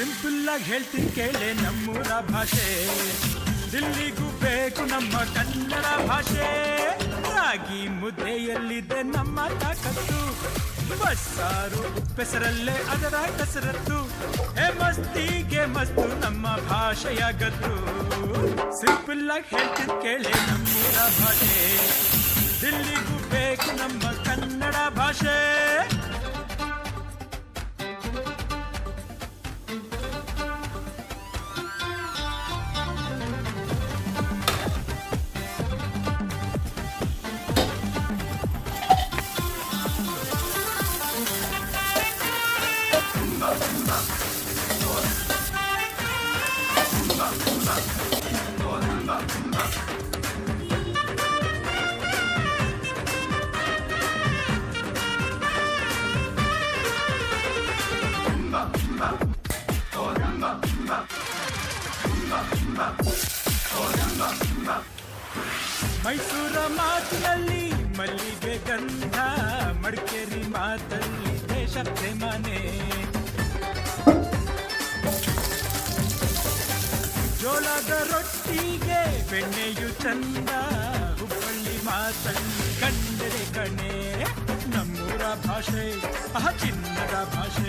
Simple ಆಗಿ ಹೇಳ್ತೀನಿ ಕೇಳೆ ನಮ್ಮೂರ ಭಾಷೆ, ದಿಲ್ಲಿಗೂ ಬೇಕು ನಮ್ಮ ಕನ್ನಡ ಭಾಷೆ. ರಾಗಿ ಮುದ್ದೆಯಲ್ಲಿದೆ ನಮ್ಮ ತಾಕತ್ತು, ಬಸ್ಸಾರು ಉಪ್ಪೆಸರಲ್ಲೇ ಅದರ ಕಸರತ್ತು. ಹೇ ಮಸ್ತಿಗೆ ಮಸ್ತು ನಮ್ಮ ಭಾಷೆಯ ಗತ್ತು. ಸಿಂಪಲ್ ಆಗಿ ಹೇಳ್ತೀನಿ ಕೇಳೆ ನಮ್ಮೂರ ಭಾಷೆ, ದಿಲ್ಲಿಗೂ ಬೇಕು ನಮ್ಮ ಕನ್ನಡ ಭಾಷೆ. ಮೈಸೂರ ಮಾತಿನಲ್ಲಿ ಮಲ್ಲಿಗೆ ಗಂಧ, ಮಡಿಕೇರಿ ಮಾತಲ್ಲಿ ದೇಶ ಪ್ರೇಮನೆ. ಜೋಳದ ರೊಟ್ಟಿಗೆ ಬೆಣ್ಣೆಯು ಚಂದ, ಹುಬ್ಬಳ್ಳಿ ಮಾತಲ್ಲಿ ಕಂಡರೆ ಕಣೆ ನಮ್ಮೂರ ಭಾಷೆ ಚಿನ್ನದ ಭಾಷೆ.